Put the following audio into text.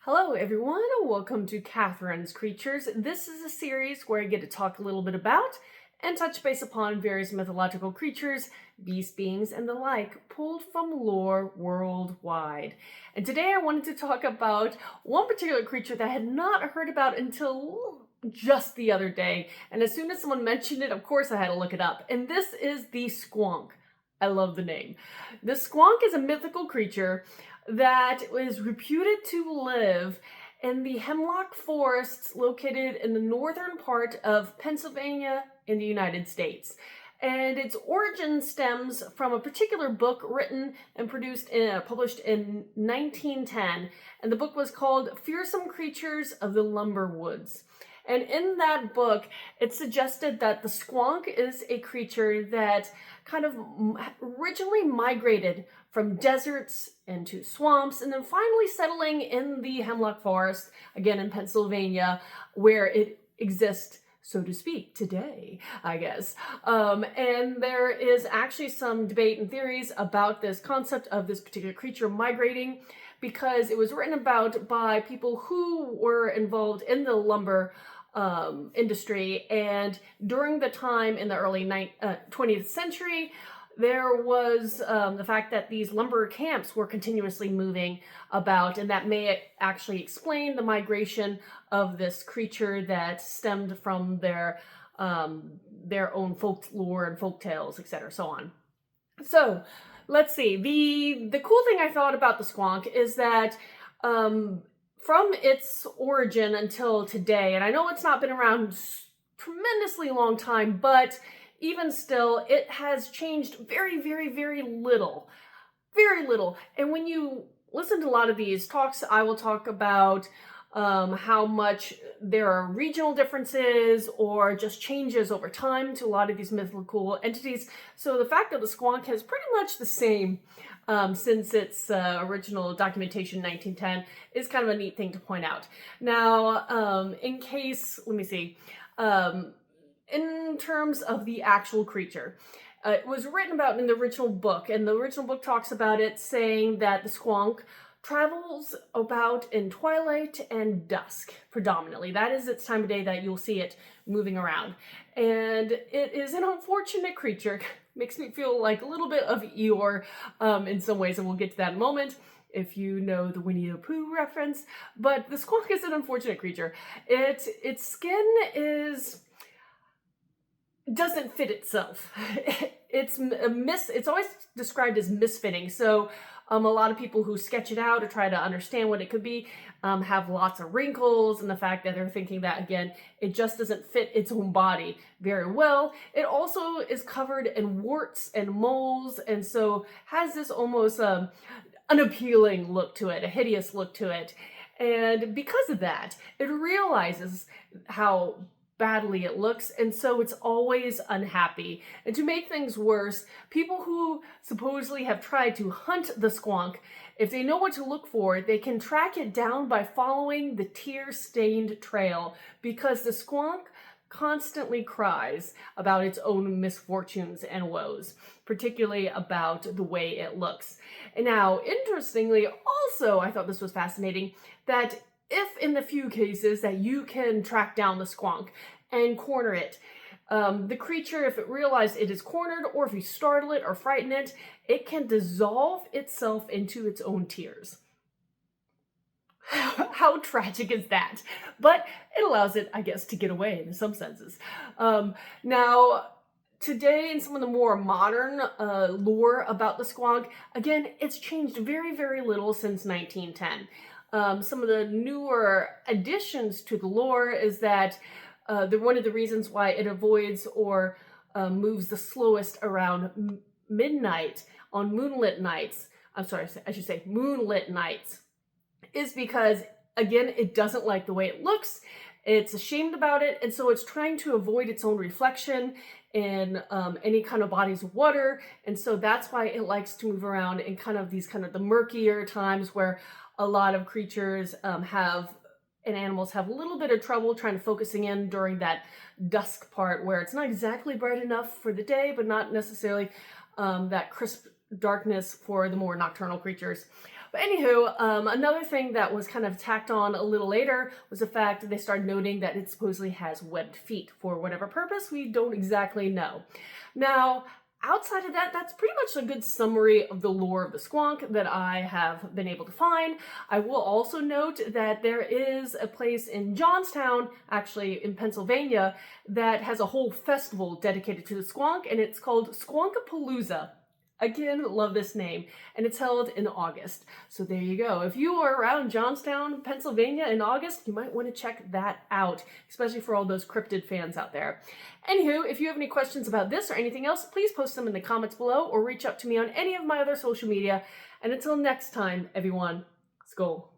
Hello everyone, welcome to Katharine's Creatures. This is a series where I get to talk a little bit about and touch base upon various mythological creatures, beast beings, and the like, pulled from lore worldwide. And today I wanted to talk about one particular creature that I had not heard about until just the other day. And as soon as someone mentioned it, of course I had to look it up. And this is the Squonk. I love the name. The Squonk is a mythical creature that is reputed to live in the hemlock forests located in the northern part of Pennsylvania in the United States. And its origin stems from a particular book written and published in 1910. And the book was called Fearsome Creatures of the Lumber Woods. And in that book, it suggested that the Squonk is a creature that kind of originally migrated from deserts into swamps and then finally settling in the hemlock forest, again in Pennsylvania, where it exists, so to speak, today, I guess. And there is actually some debate and theories about this concept of this particular creature migrating, because it was written about by people who were involved in the lumber industry, and during the time in the early 20th century, there was the fact that these lumber camps were continuously moving about, and that may actually explain the migration of this creature that stemmed from their own folklore and folk tales, etc., so on. So let's see. The cool thing I thought about the Squonk is that from its origin until today, and I know it's not been around tremendously long time, but even still, it has changed very, very, very little. Very little. And when you listen to a lot of these talks, I will talk about how much there are regional differences or just changes over time to a lot of these mythical entities. So the fact that the Squonk is pretty much the same since its original documentation in 1910 is kind of a neat thing to point out. Now, in terms of the actual creature, it was written about in the original book, and the original book talks about it saying that the Squonk travels about in twilight and dusk, predominantly. That is its time of day that you'll see it moving around. And it is an unfortunate creature. Makes me feel like a little bit of Eeyore in some ways, and we'll get to that in a moment if you know the Winnie the Pooh reference. But the Squonk is an unfortunate creature. Its skin doesn't fit itself. It's always described as misfitting. So a lot of people who sketch it out or try to understand what it could be have lots of wrinkles, and the fact that they're thinking that, again, it just doesn't fit its own body very well. It also is covered in warts and moles, and so has this almost unappealing look to it, a hideous look to it. And because of that, it realizes how badly it looks, and so it's always unhappy. And to make things worse, people who supposedly have tried to hunt the Squonk, if they know what to look for, they can track it down by following the tear-stained trail, because the Squonk constantly cries about its own misfortunes and woes, particularly about the way it looks. And now, interestingly, also, I thought this was fascinating, that if in the few cases that you can track down the Squonk and corner it, the creature, if it realizes it is cornered, or if you startle it or frighten it, it can dissolve itself into its own tears. How tragic is that? But it allows it, I guess, to get away in some senses. Now, today, in some of the more modern lore about the Squonk, again, it's changed very, very little since 1910. Some of the newer additions to the lore is that one of the reasons why it avoids or moves the slowest around midnight on moonlit nights, moonlit nights, is because, again, it doesn't like the way it looks. It's ashamed about it, and so it's trying to avoid its own reflection in any kind of bodies of water, and so that's why it likes to move around in the murkier times where a lot of creatures animals have a little bit of trouble trying to focusing in during that dusk part where it's not exactly bright enough for the day, but not necessarily that crisp darkness for the more nocturnal creatures. But anywho, another thing that was kind of tacked on a little later was the fact that they started noting that it supposedly has webbed feet. For whatever purpose, we don't exactly know. Now, outside of that, that's pretty much a good summary of the lore of the Squonk that I have been able to find. I will also note that there is a place in Johnstown, actually in Pennsylvania, that has a whole festival dedicated to the Squonk, and it's called Squonkapalooza. Again, love this name. And it's held in August. So there you go. If you are around Johnstown, Pennsylvania in August, you might want to check that out, especially for all those cryptid fans out there. Anywho, if you have any questions about this or anything else, please post them in the comments below or reach out to me on any of my other social media. And until next time, everyone, Skål.